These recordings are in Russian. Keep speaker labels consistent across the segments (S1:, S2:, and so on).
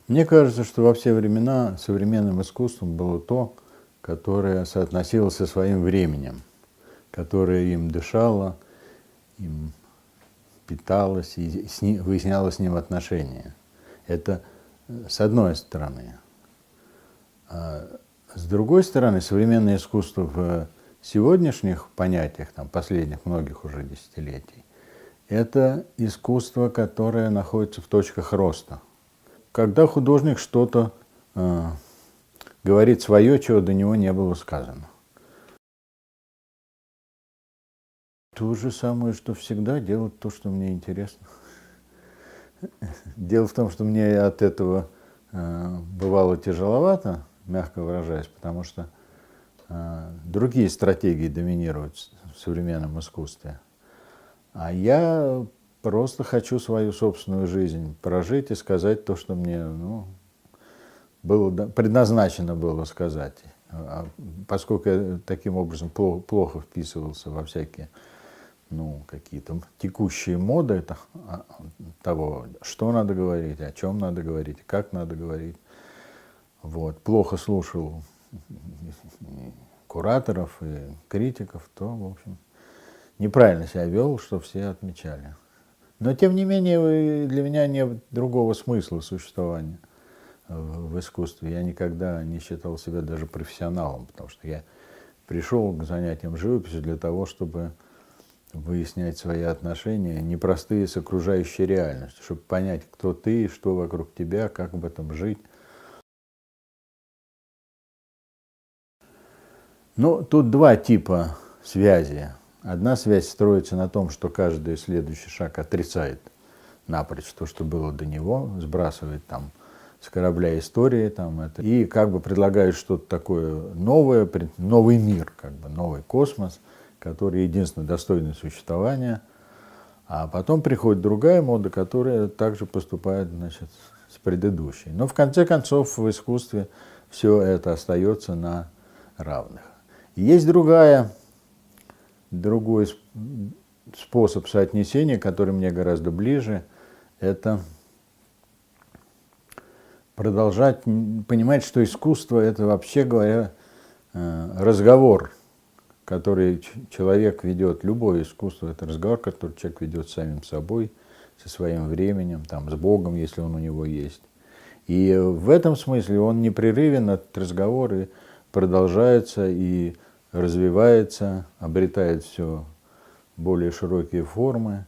S1: Мне кажется, что во все времена современным искусством было то, которое соотносилось со своим временем, которое им дышало, им питалось и выясняло с ним отношения. Это с одной стороны. А с другой стороны, современное искусство в сегодняшних понятиях, там, последних многих уже десятилетий, это искусство, которое находится в точках роста. Когда художник что-то говорит свое, чего до него не было сказано. То же самое, что всегда, делать то, что мне интересно. Дело в том, что мне от этого бывало тяжеловато, мягко выражаясь, потому что другие стратегии доминируют в современном искусстве. А я просто хочу свою собственную жизнь прожить и сказать то, что мне было, предназначено было сказать. Поскольку я таким образом плохо вписывался во всякие какие-то текущие моды того, что надо говорить, о чем надо говорить, как надо говорить. Вот. Плохо слушал кураторов и критиков, то, в общем, неправильно себя вел, что все отмечали. Но, тем не менее, для меня нет другого смысла существования в искусстве. Я никогда не считал себя даже профессионалом, потому что я пришел к занятиям живописью для того, чтобы выяснять свои отношения, непростые с окружающей реальностью, чтобы понять, кто ты, что вокруг тебя, как в этом жить. Но тут два типа связи. Одна связь строится на том, что каждый следующий шаг отрицает напрочь то, что было до него, сбрасывает там с корабля истории, и как бы предлагает что-то такое новое, новый мир, как бы новый космос, который единственно достойный существования. А потом приходит другая мода, которая также поступает, значит, с предыдущей. Но в конце концов в искусстве все это остается на равных. И есть другой способ соотнесения, который мне гораздо ближе, это продолжать понимать, что искусство – это, вообще говоря, разговор, который человек ведет, любое искусство – это разговор, который человек ведет с самим собой, со своим временем, там, с Богом, если он у него есть. И в этом смысле он непрерывен, этот разговор, и продолжается, и развивается, обретает все более широкие формы.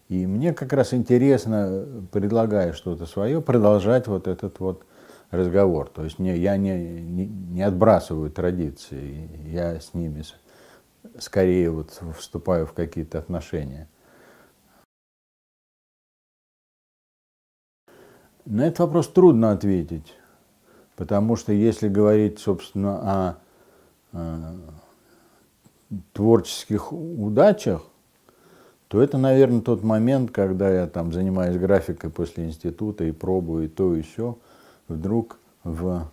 S1: И мне как раз интересно, предлагая что-то свое, продолжать вот этот вот разговор. То есть я не отбрасываю традиции, я с ними скорее вот вступаю в какие-то отношения. На этот вопрос трудно ответить, потому что если говорить, собственно, о творческих удачах, то это, наверное, тот момент, когда я там занимаюсь графикой после института и пробую и то, и сё, вдруг в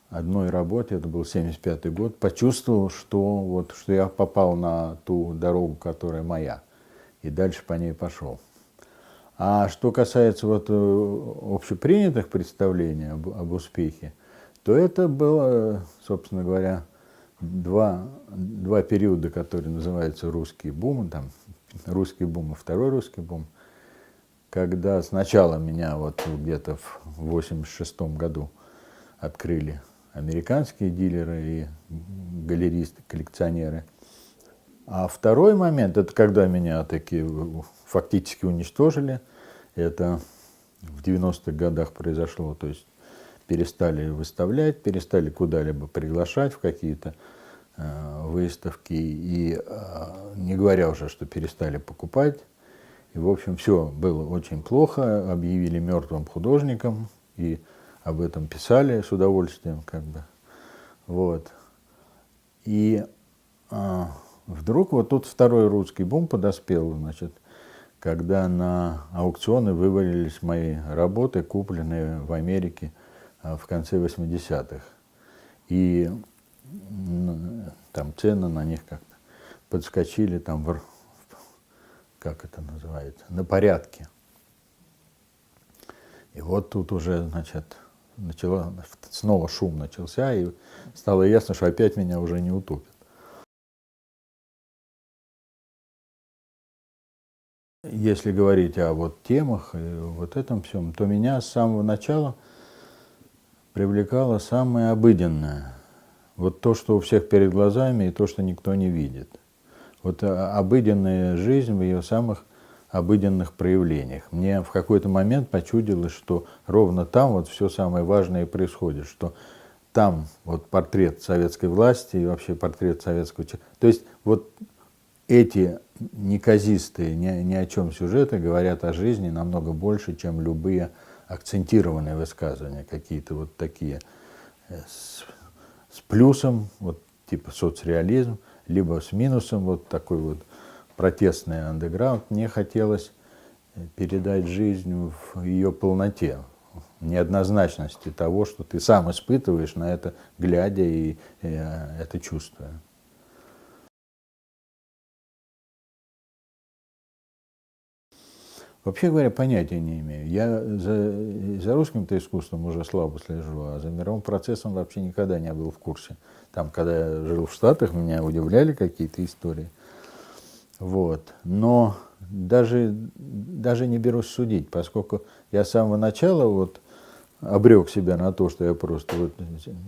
S1: одной работе, это был 1975 год, почувствовал, что я попал на ту дорогу, которая моя, и дальше по ней пошел. А что касается общепринятых представлений об успехе, то это было, собственно говоря, два периода, которые называются русский бум, там русский бум и второй русский бум, когда сначала меня где-то в 1986 году открыли американские дилеры и галеристы, коллекционеры. А второй момент, это когда меня таки фактически уничтожили. Это в 90-х годах произошло, то есть перестали выставлять, перестали куда-либо приглашать в какие-то выставки, и не говоря уже, что перестали покупать. И, в общем, все было очень плохо, объявили мертвым художником, и об этом писали с удовольствием, как бы. Вот. И вдруг тут второй русский бум подоспел, значит, когда на аукционы вывалились мои работы, купленные в Америке в конце 80-х. И там цены на них как-то подскочили, там, как это называется, на порядке. И вот тут уже, значит, снова шум начался, и стало ясно, что опять меня уже не утопят. Если говорить о вот темах и вот этом всем, то меня с самого начала привлекало самое обыденное. Вот то, что у всех перед глазами, и то, что никто не видит. Вот обыденная жизнь в ее самых обыденных проявлениях. Мне в какой-то момент почудилось, что ровно там вот все самое важное и происходит, что там вот портрет советской власти и вообще портрет советского человека. То есть вот эти неказистые, ни о чем сюжеты говорят о жизни намного больше, чем любые акцентированные высказывания, какие-то вот такие с плюсом, вот типа соцреализм, либо с минусом, вот такой вот протестный андеграунд. Мне хотелось передать жизнь в ее полноте, в неоднозначности того, что ты сам испытываешь на это, глядя и это чувствуя. Вообще говоря, понятия не имею. Я за русским-то искусством уже слабо слежу, а за мировым процессом вообще никогда не был в курсе. Там, когда я жил в Штатах, меня удивляли какие-то истории. Вот. Но даже не берусь судить, поскольку я с самого начала вот обрек себя на то, что я просто вот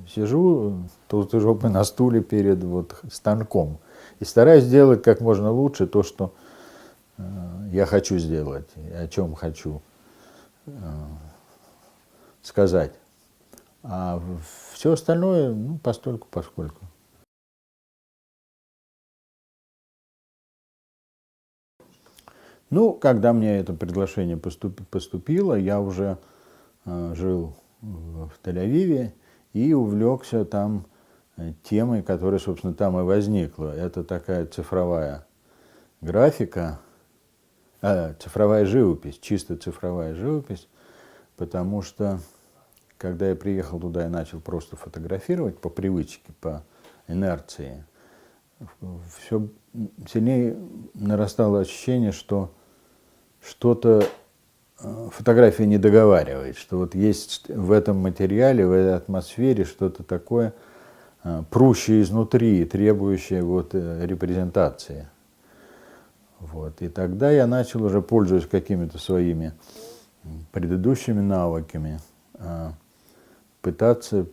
S1: сижу толстой жопой на стуле перед вот станком и стараюсь сделать как можно лучше то, что я хочу сделать, о чем хочу сказать. А все остальное, ну, постольку, поскольку. Ну, когда мне это предложение поступило, я уже жил в Тель-Авиве и увлекся там темой, которая, собственно, там и возникла. Это такая цифровая графика, цифровая живопись, чисто цифровая живопись, потому что, когда я приехал туда и начал просто фотографировать по привычке, по инерции, все сильнее нарастало ощущение, что что-то фотография не договаривает, что вот есть в этом материале, в этой атмосфере что-то такое прущее изнутри, требующее вот репрезентации. Вот. И тогда я начал, уже пользуясь какими-то своими предыдущими навыками, пытаться,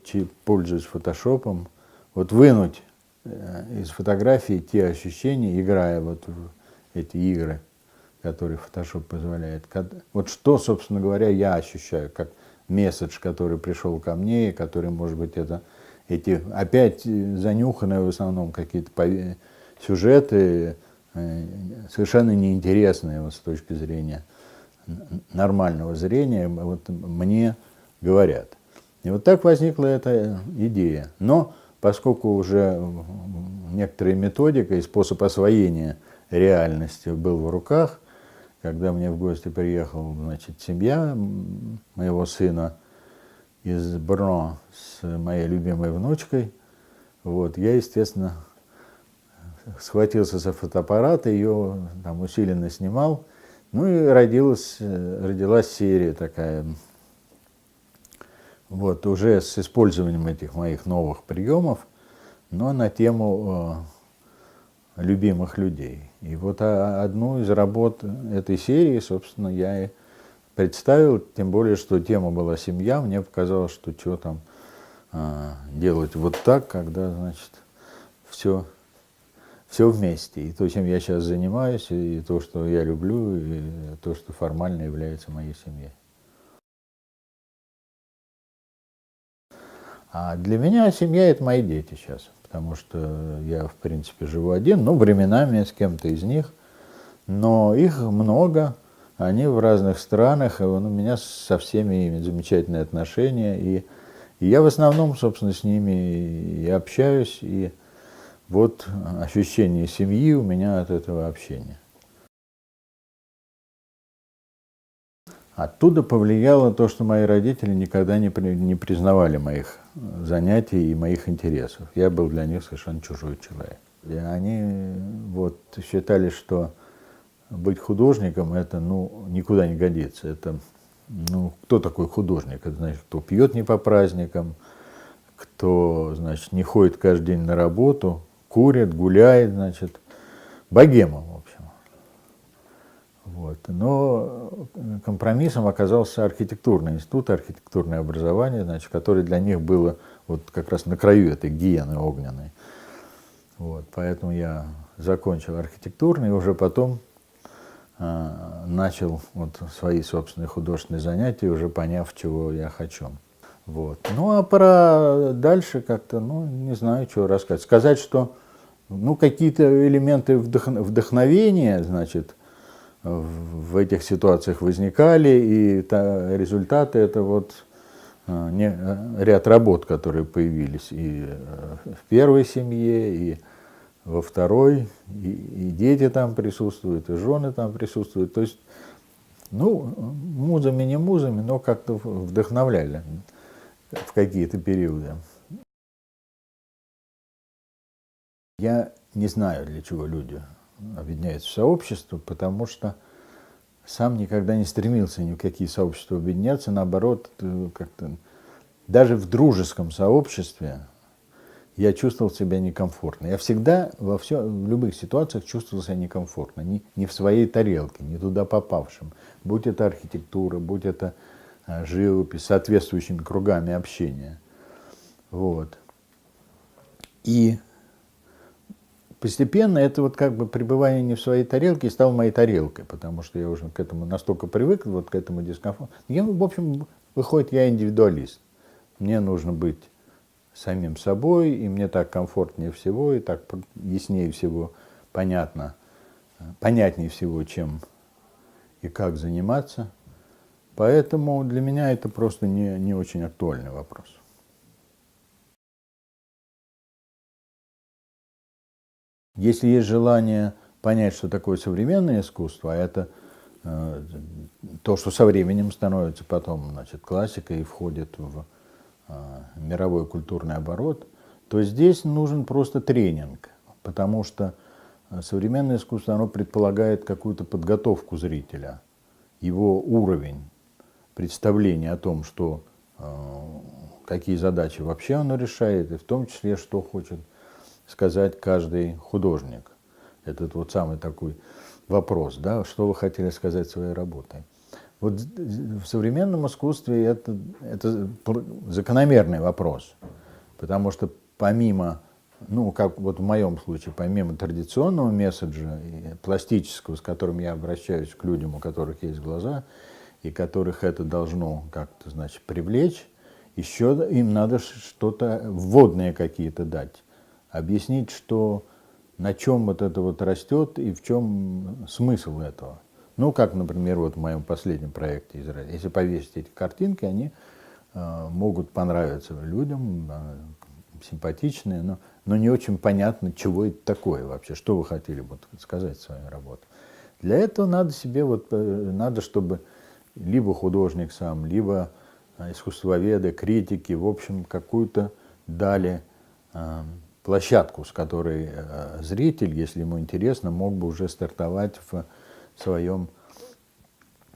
S1: пользуясь фотошопом, вот вынуть из фотографии те ощущения, играя вот в эти игры, которые Photoshop позволяет. Вот что, собственно говоря, я ощущаю, как месседж, который пришел ко мне, и который, может быть, эти опять занюханные в основном какие-то сюжеты, совершенно неинтересные вот, с точки зрения нормального зрения, вот, мне говорят. И вот так возникла эта идея. Но поскольку уже некоторая методика и способ освоения реальности был в руках, когда мне в гости приехала, значит, семья моего сына из Брно с моей любимой внучкой, вот, я, естественно, схватился за фотоаппарат, ее там усиленно снимал, ну и родилась серия такая, вот, уже с использованием этих моих новых приемов, но на тему любимых людей. И вот одну из работ этой серии, собственно, я и представил, тем более, что тема была семья, мне показалось, что там делать вот так, когда, значит, все вместе. И то, чем я сейчас занимаюсь, и то, что я люблю, и то, что формально является моей семьей. А для меня семья – это мои дети сейчас, потому что я, в принципе, живу один, ну, временами с кем-то из них, но их много, они в разных странах, и у меня со всеми ими замечательные отношения, и я в основном, собственно, с ними и общаюсь, и вот ощущение семьи у меня от этого общения. Оттуда повлияло то, что мои родители никогда не признавали моих занятий и моих интересов. Я был для них совершенно чужой человек. И они вот считали, что быть художником это, ну, никуда не годится. Это ну, кто такой художник? Это значит, кто пьет не по праздникам, кто, значит, не ходит каждый день на работу, курит, гуляет, значит, богема, в общем. Вот. Но компромиссом оказался архитектурный институт, архитектурное образование, значит, которое для них было вот как раз на краю этой гиены огненной. Вот. Поэтому я закончил архитектурный и уже потом начал вот свои собственные художественные занятия, уже поняв, чего я хочу. Вот. Ну, а про дальше как-то, ну, не знаю, что рассказать. Сказать, что, ну, какие-то элементы вдохновения, значит, в этих ситуациях возникали, и результаты — это вот ряд работ, которые появились и в первой семье, и во второй, и дети там присутствуют, и жены там присутствуют. То есть, ну, музами, не музами, но как-то вдохновляли в какие-то периоды. Я не знаю, для чего люди объединяются в сообщество, потому что сам никогда не стремился ни в какие сообщества объединяться, наоборот, как-то даже в дружеском сообществе я чувствовал себя некомфортно. Я всегда в любых ситуациях чувствовал себя некомфортно, не в своей тарелке, не туда попавшим. Будь это архитектура, будь это живопись, соответствующими кругами общения. Вот. И постепенно это вот как бы пребывание не в своей тарелке стало моей тарелкой, потому что я уже к этому настолько привык, вот к этому дискомфорту. Я, в общем, выходит, я индивидуалист. Мне нужно быть самим собой, и мне так комфортнее всего, и так яснее всего понятнее всего, чем и как заниматься. Поэтому для меня это просто не очень актуальный вопрос. Если есть желание понять, что такое современное искусство, а это то, что со временем становится потом, значит, классикой и входит в мировой культурный оборот, то здесь нужен просто тренинг, потому что современное искусство, оно предполагает какую-то подготовку зрителя, его уровень представления о том, что, какие задачи вообще оно решает, и в том числе, что хочет сказать каждый художник. Этот вот самый такой вопрос, да, что вы хотели сказать своей работой. Вот в современном искусстве это закономерный вопрос, потому что помимо, ну, как вот в моем случае, помимо традиционного месседжа, пластического, с которым я обращаюсь к людям, у которых есть глаза, и которых это должно как-то, значит, привлечь, еще им надо что-то, вводные какие-то дать, объяснить, что, на чем вот это вот растет и в чем смысл этого. Ну, как, например, вот в моем последнем проекте «Израиль». Если повесить эти картинки, они могут понравиться людям, симпатичные, но не очень понятно, чего это такое вообще, что вы хотели вот сказать своей работой. Для этого надо себе, надо, чтобы либо художник сам, либо искусствоведы, критики, в общем, какую-то дали площадку, с которой зритель, если ему интересно, мог бы уже стартовать в своем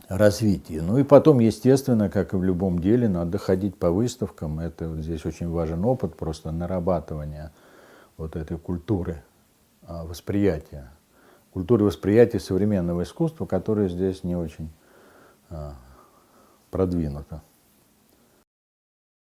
S1: развитии. Ну и потом, естественно, как и в любом деле, надо ходить по выставкам. Это вот здесь очень важен опыт просто нарабатывания вот этой культуры восприятия. Культуры восприятия современного искусства, которая здесь не очень продвинута.